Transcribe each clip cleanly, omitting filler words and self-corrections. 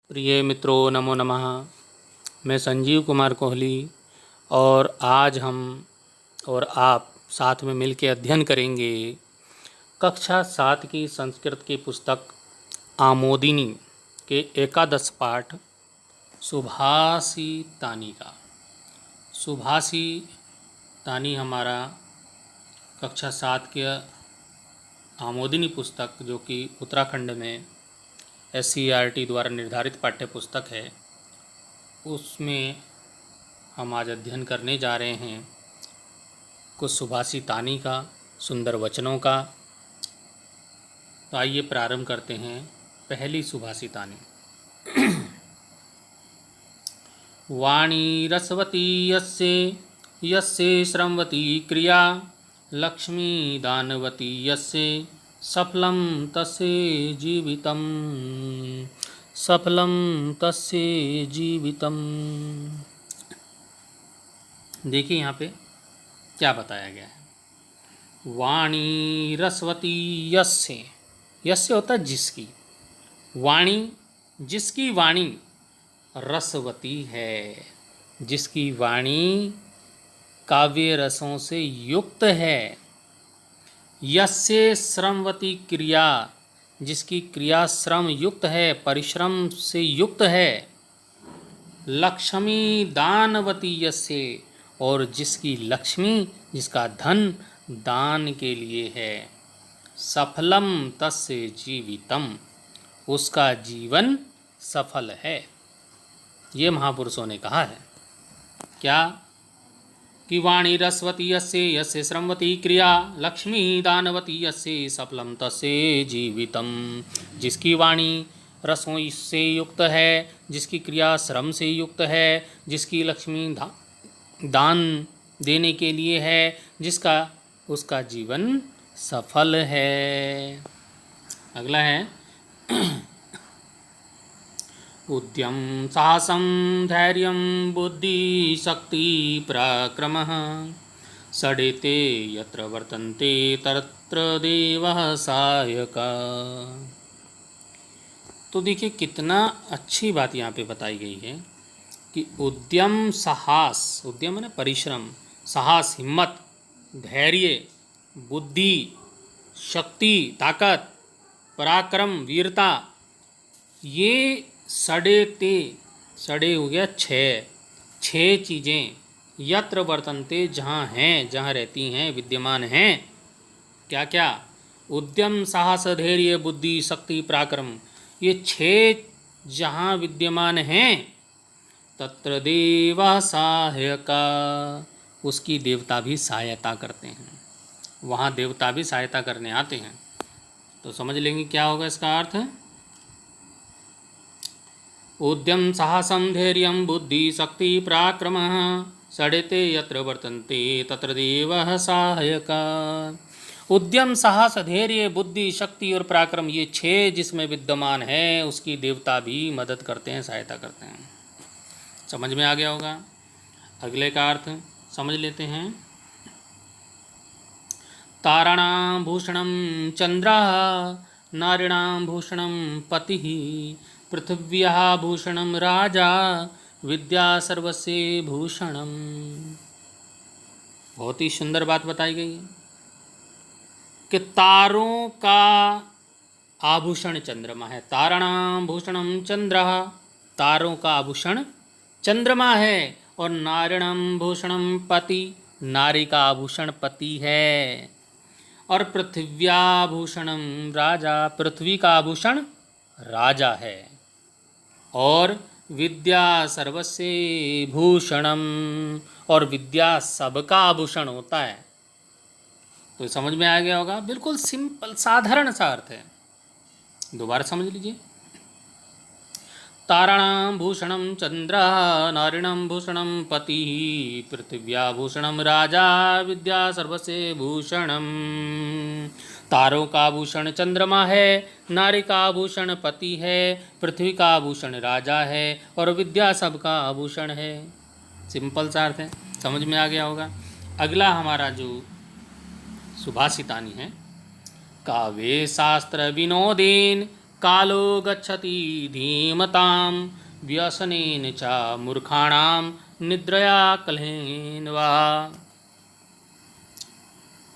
प्रिय मित्रों, नमो नमः। मैं संजीव कुमार कोहली और आज हम और आप साथ में मिलकर अध्ययन करेंगे कक्षा 7 की संस्कृत की पुस्तक आमोदिनी के एकादश पाठ सुभाषितानी का। सुभाषितानी हमारा कक्षा 7 के आमोदिनी पुस्तक जो कि उत्तराखंड में SCERT द्वारा निर्धारित पाठ्य पुस्तक है, उसमें हम आज अध्ययन करने जा रहे हैं कुछ सुभाषितानी का, सुंदर वचनों का। तो आइए प्रारंभ करते हैं। पहली सुभाषितानी। वाणी रसवती यस्य श्रमवती क्रिया, लक्ष्मी दानवती यस्य सफलं तस्य जीवितम्। सफलं तस्य जीवितम्। देखिए यहाँ पे क्या बताया गया है। वाणी रसवती यस्य होता है जिसकी। वाणी, जिसकी वाणी रसवती है, जिसकी वाणी काव्य रसों से युक्त है। यस्य श्रमवती क्रिया, जिसकी क्रिया श्रम युक्त है, परिश्रम से युक्त है। लक्ष्मी दानवती यस्य, और जिसकी लक्ष्मी, जिसका धन दान के लिए है। सफलम तस्य जीवितम, उसका जीवन सफल है। ये महापुरुषों ने कहा है क्या कि वाणी रसवती यस्य श्रमवती क्रिया, लक्ष्मी दानवती यस्य सफलम तस्य जीवितम। जिसकी वाणी रसों से युक्त है, जिसकी क्रिया श्रम से युक्त है, जिसकी लक्ष्मी दान देने के लिए है, जिसका उसका जीवन सफल है। अगला है उद्यम साहसं धैर्यं बुद्धि शक्ति पराक्रमः, षडेते यत्र वर्तन्ते तत्र देवः सहायकः। तो देखिए कितना अच्छी बात यहाँ पे बताई गई है कि उद्यम साहस, उद्यम है ना परिश्रम, साहस हिम्मत, धैर्य, बुद्धि, शक्ति ताकत, पराक्रम वीरता, ये सड़े हो गया छः चीज़ें यत्र वर्तन्ते, जहाँ हैं, जहाँ रहती हैं, विद्यमान हैं। क्या क्या? उद्यम साहस धैर्य बुद्धि शक्ति पराक्रम, ये 6 जहाँ विद्यमान हैं, तत्र देवा सहायका, उसकी देवता भी सहायता करते हैं। वहाँ देवता भी सहायता करने आते हैं। तो समझ लेंगे क्या होगा इसका अर्थ। उद्यम साहसं धैर्यं बुद्धि शक्ति पराक्रमः, षडेते यत्र वर्तन्ते तत्र देवः सहायकः। उद्यम साहस धैर्य बुद्धि शक्ति और पराक्रम, ये 6 जिसमें विद्यमान है, उसकी देवता भी मदद करते हैं, सहायता करते हैं। समझ में आ गया होगा। अगले का अर्थ समझ लेते हैं। ताराणां भूषणं चंद्रः, नारीणां भूषणं पतिः, पृथिव्याः भूषणं राजा, विद्या सर्वस्य भूषणम। बहुत ही सुंदर बात बताई गई है कि तारों का आभूषण चंद्रमा है। ताराणां भूषणं चंद्रः, तारों का आभूषण चंद्रमा है। और नारीणां भूषणं पति, नारी का आभूषण पति है। और पृथिव्याभूषणं राजा, पृथ्वी का आभूषण राजा है। और विद्या सर्वस्य भूषणम, और विद्या सबका आभूषण होता है। तो समझ में आ गया होगा। बिल्कुल सिंपल साधारण सा अर्थ है। दोबारा समझ लीजिए। ताराणां भूषणं चंद्रः, नारीणां भूषणं पतिः, पृथिव्याभूषणं राजा, विद्या सर्वस्य भूषणम्। तारों का आभूषण चंद्रमा है, नारी का आभूषण पति है, पृथ्वी का आभूषण राजा है, और विद्या सबका आभूषण है। सिंपल सा अर्थ है, समझ में आ गया होगा। अगला हमारा जो सुभाषितानी है। काव्ये शास्त्र विनोदेन कालो गच्छति धीमतां व्यसनेन च मूर्खाणां निद्रया कलहेन वा।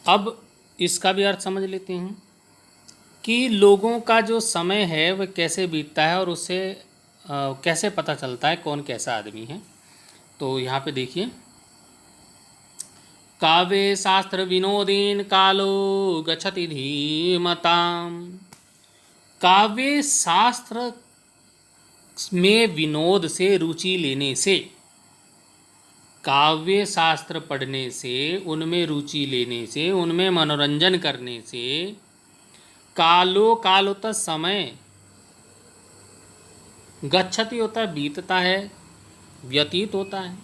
अब इसका भी अर्थ समझ लेते हैं कि लोगों का जो समय है वह कैसे बीतता है और उससे कैसे पता चलता है कौन कैसा आदमी है। तो यहाँ पे देखिए, काव्ये शास्त्र विनोदेन कालो गच्छति धीमताम। काव्य शास्त्र में विनोद से रुचि लेने से, काव्य शास्त्र पढ़ने से, उनमें रुचि लेने से, उनमें मनोरंजन करने से, कालो, काल होता समय, गच्छति होता है बीतता है, व्यतीत होता है,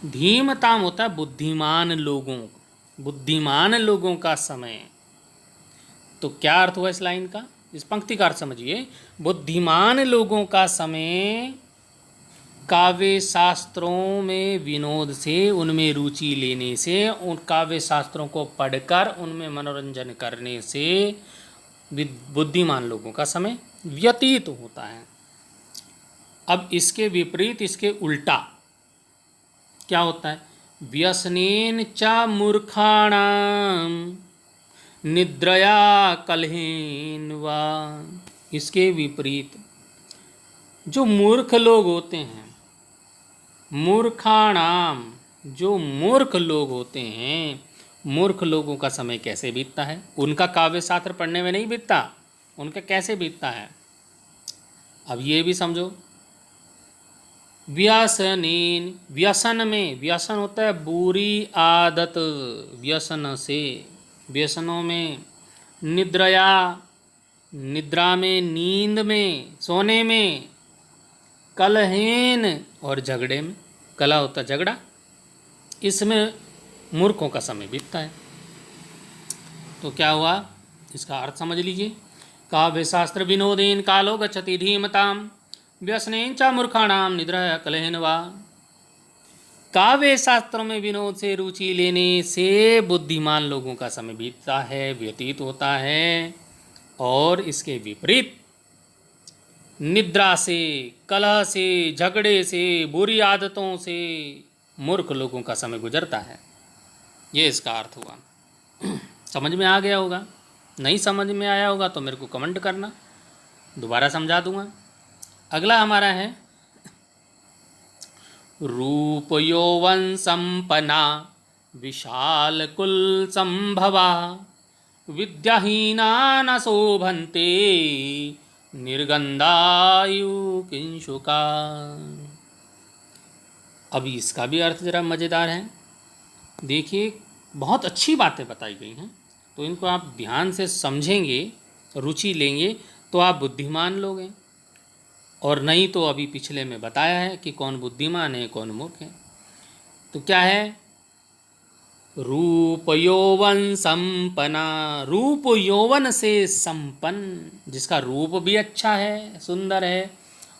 धीमताम होता है बुद्धिमान लोगों का समय। तो क्या अर्थ हुआ इस लाइन का, इस पंक्ति का अर्थ समझिए। बुद्धिमान लोगों का समय काव्य शास्त्रों में विनोद से, उनमें रुचि लेने से, उन काव्य शास्त्रों को पढ़कर उनमें मनोरंजन करने से बुद्धिमान लोगों का समय व्यतीत होता है। अब इसके विपरीत, इसके उल्टा क्या होता है? व्यसनेन च मूर्खाणाम निद्रया कलहेन वा। इसके विपरीत जो मूर्ख लोग होते हैं, मूर्खाणाम, जो मूर्ख लोग होते हैं, मूर्ख लोगों का समय कैसे बीतता है? उनका काव्य शास्त्र पढ़ने में नहीं बीतता, उनका कैसे बीतता है? अब ये भी समझो। व्यसनेन, व्यसन में, व्यसन होता है बुरी आदत, व्यसन से, व्यसनों में, निद्रया, निद्रा में, नींद में, सोने में, कलहेन और झगड़े में, कला होता है झगड़ा, इसमें मूर्खों का समय बीतता है। तो क्या हुआ, इसका अर्थ समझ लीजिए। काव्य शास्त्र विनोदेन कालो गच्छति धीमताम व्यसनेन च मूर्खाणाम निद्रा कलहेन वा। काव्य शास्त्रों में विनोद से रुचि लेने से बुद्धिमान लोगों का समय बीतता है, व्यतीत होता है, और इसके विपरीत निद्रा से, कलह से, झगड़े से, बुरी आदतों से मूर्ख लोगों का समय गुजरता है। ये इसका अर्थ हुआ। समझ में आ गया होगा? नहीं समझ में आया होगा तो मेरे को कमेंट करना, दोबारा समझा दूंगा। अगला हमारा है रूप यौवन संपन्ना विशाल कुल संभवा विद्याहीना न शोभन्ते निर्गंधायु किंशुका। अभी इसका भी अर्थ जरा मज़ेदार है। देखिए, बहुत अच्छी बातें बताई गई हैं, तो इनको आप ध्यान से समझेंगे, रुचि लेंगे तो आप बुद्धिमान लोग हैं, और नहीं तो अभी पिछले में बताया है कि कौन बुद्धिमान है कौन मूर्ख है। तो क्या है? रूप यौवन संपन्ना, रूप यौवन से संपन्न, जिसका रूप भी अच्छा है, सुंदर है,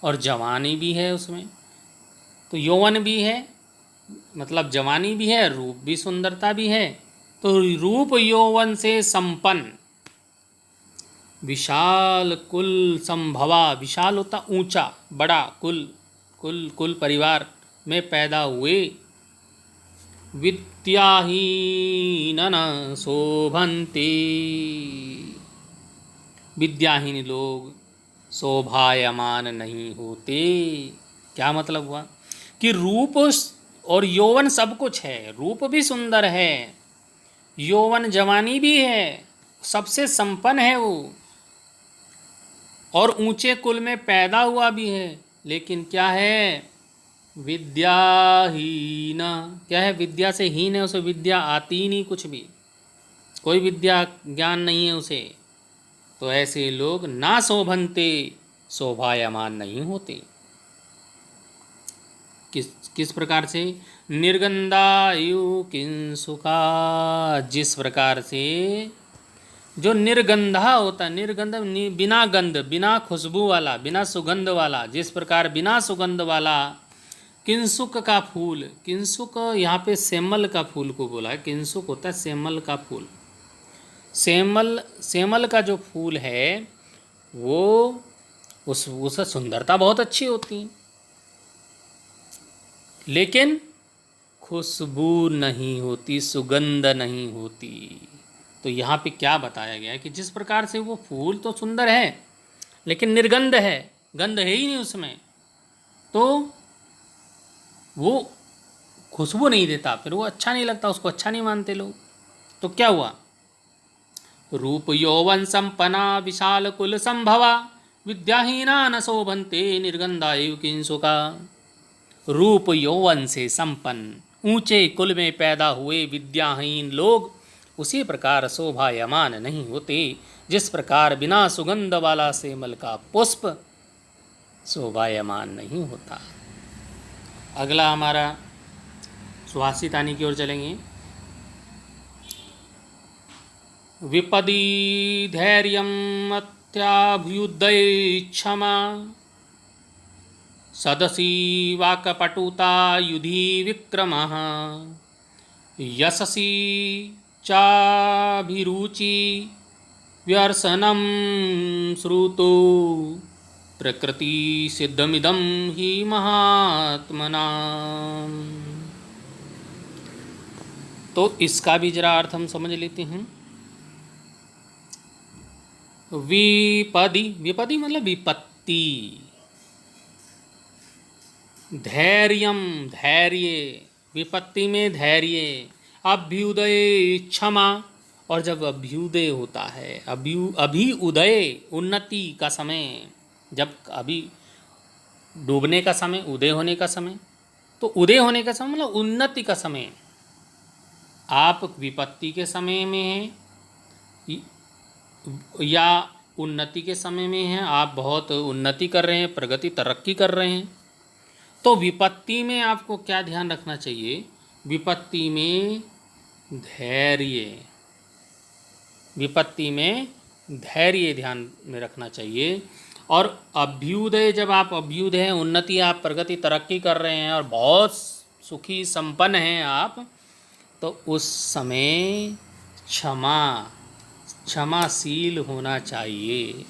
और जवानी भी है उसमें। तो यौवन भी है मतलब जवानी भी है, रूप भी, सुंदरता भी है। तो रूप यौवन से संपन्न, विशाल कुल संभवा, विशाल होता ऊंचा, बड़ा, कुल परिवार में पैदा हुए, विद्याहीन न शोभन्ते, विद्याहीन लोग शोभायमान नहीं होते। क्या मतलब हुआ कि रूप और यौवन सब कुछ है, रूप भी सुंदर है, यौवन जवानी भी है, सबसे संपन्न है वो, और ऊंचे कुल में पैदा हुआ भी है, लेकिन क्या है? विद्याहीन। क्या है? विद्या से हीन है, उसे विद्या आती नहीं, कुछ भी, कोई विद्या ज्ञान नहीं है उसे। तो ऐसे लोग ना शोभन्ते, शोभायमान नहीं होते। किस प्रकार से? निर्गंधायु किंसुका, जिस प्रकार से जो निर्गंधा होता, निर्गंध बिना गंध, बिना खुशबू वाला, बिना सुगंध वाला, जिस प्रकार बिना सुगंध वाला किंसुक का फूल, किंसुक यहाँ पे सेमल का फूल को बोला है, किंसुक होता है सेमल का फूल। सेमल का जो फूल है वो उस सुंदरता बहुत अच्छी होती है, लेकिन खुशबू नहीं होती, सुगंध नहीं होती। तो यहाँ पे क्या बताया गया है कि जिस प्रकार से वो फूल तो सुंदर है लेकिन निर्गंध है, गंध है ही नहीं उसमें, तो वो खुशबू नहीं देता, फिर वो अच्छा नहीं लगता, उसको अच्छा नहीं मानते लोग। तो क्या हुआ, रूप यौवन संपन्ना विशाल कुल संभवा विद्याहीना न शोभन्ते निर्गंधा एव किंसुका। रूप यौवन से संपन्न ऊंचे कुल में पैदा हुए विद्याहीन लोग उसी प्रकार शोभायमान नहीं होते जिस प्रकार बिना सुगंध वाला सेमल का पुष्प शोभायमान नहीं होता। अगला हमारा सुहासितानी की ओर चलेंगे। विपदी धैर्यम अत्याभ्युदय क्षमा सदसी वाकपटुता युधि विक्रमः यशसी चाभिरुचि व्यर्सनं श्रुतो प्रकृति सिद्धमिदं हि महात्मनाम्। तो इसका भी जरा अर्थ हम समझ लेते हैं। विपदी, विपदी मतलब विपत्ति, धैर्यम धैर्य, विपत्ति में धैर्य, अभ्युदय क्षमा, और जब अभ्युदय होता है, अभी उदय उन्नति का समय, जब अभी डूबने का समय, उदय होने का समय, तो उदय होने का समय मतलब उन्नति का समय। आप विपत्ति के समय में हैं या उन्नति के समय में हैं, आप बहुत उन्नति कर रहे हैं, प्रगति तरक्की कर रहे हैं, तो विपत्ति में आपको क्या ध्यान रखना चाहिए, विपत्ति में धैर्य, विपत्ति में धैर्य ध्यान में रखना चाहिए। और अभ्युदय, जब आप अभ्युदय हैं, उन्नति, आप प्रगति तरक्की कर रहे हैं और बहुत सुखी संपन्न हैं आप, तो उस समय क्षमाशील होना चाहिए।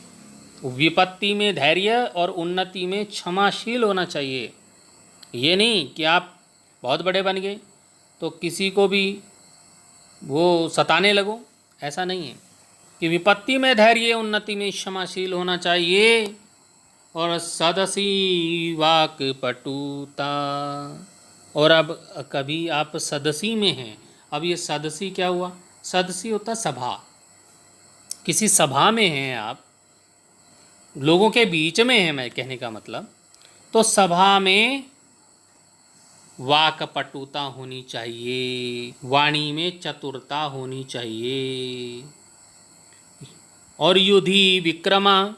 विपत्ति में धैर्य और उन्नति में क्षमाशील होना चाहिए। ये नहीं कि आप बहुत बड़े बन गए तो किसी को भी वो सताने लगो, ऐसा नहीं है। कि विपत्ति में धैर्य, उन्नति में क्षमाशील होना चाहिए। और सदसी वाक पटुता, और अब कभी आप सदसी में हैं, अब ये सदसी क्या हुआ, सदसी होता सभा, किसी सभा में हैं आप, लोगों के बीच में हैं, मैं कहने का मतलब, तो सभा में वाकपटुता होनी चाहिए, वाणी में चतुरता होनी चाहिए। और युधि विक्रमा,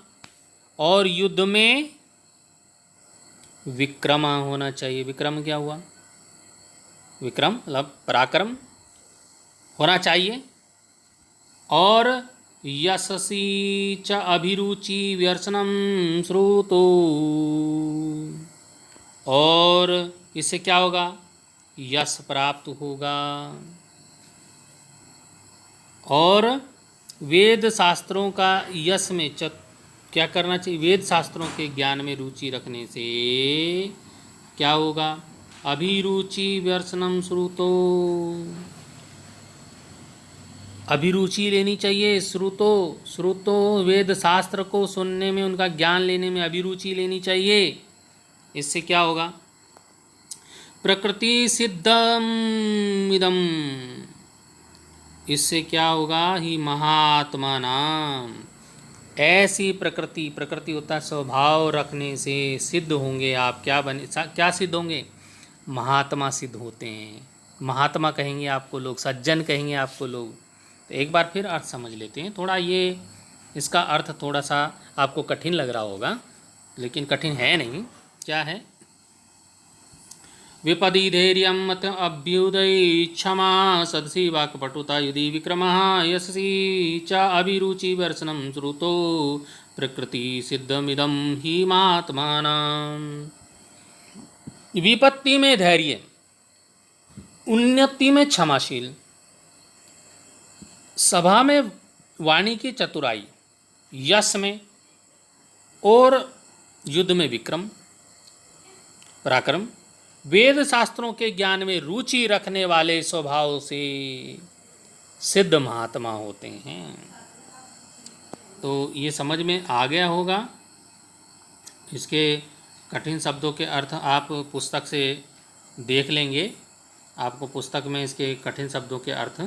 और युद्ध में विक्रमा होना चाहिए। विक्रम क्या हुआ, विक्रम मतलब पराक्रम होना चाहिए। और यशसी च अभिरुचि व्यर्सनम श्रुतो, और इससे क्या होगा, यश प्राप्त होगा। और वेद शास्त्रों का यश में क्या करना चाहिए, वेद शास्त्रों के ज्ञान में रुचि रखने से क्या होगा, अभिरुचि व्यर्सनम श्रुतो, अभिरुचि लेनी चाहिए। श्रुतो वेद शास्त्र को सुनने में, उनका ज्ञान लेने में अभिरुचि लेनी चाहिए। इससे क्या होगा, प्रकृति सिद्धम इदम, इससे क्या होगा, ही महात्मा नाम, ऐसी प्रकृति, प्रकृति होता है स्वभाव रखने से सिद्ध होंगे आप। क्या सिद्ध होंगे, महात्मा सिद्ध होते हैं। महात्मा कहेंगे आपको लोग, सज्जन कहेंगे आपको लोग। तो एक बार फिर अर्थ समझ लेते हैं। थोड़ा ये इसका अर्थ थोड़ा सा आपको कठिन लग रहा होगा, लेकिन कठिन है नहीं। क्या है, विपदी धैर्यम अभ्युदय क्षमा सदसी वाक्पटुता युधि विक्रमः यशसी च अभिरुचि वर्षणम श्रुतो प्रकृति सिद्धमिदं हि महात्मानाम्। विपत्ति में धैर्य, उन्नति में क्षमाशील, सभा में वाणी की चतुराई, यश में और युद्ध में विक्रम पराक्रम। वेद शास्त्रों के ज्ञान में रुचि रखने वाले स्वभाव से सिद्ध महात्मा होते हैं। तो ये समझ में आ गया होगा। इसके कठिन शब्दों के अर्थ आप पुस्तक से देख लेंगे, आपको पुस्तक में इसके कठिन शब्दों के अर्थ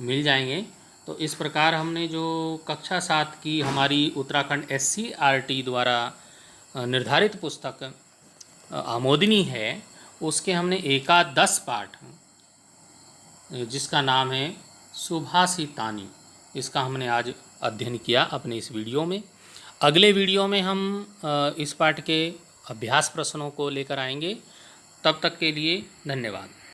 मिल जाएंगे। तो इस प्रकार हमने जो कक्षा 7 की हमारी उत्तराखंड SCERT द्वारा निर्धारित पुस्तक आमोदिनी है, उसके हमने एकादश पाठ जिसका नाम है सुभाषितानी, इसका हमने आज अध्ययन किया अपने इस वीडियो में। अगले वीडियो में हम इस पाठ के अभ्यास प्रश्नों को लेकर आएंगे। तब तक के लिए धन्यवाद।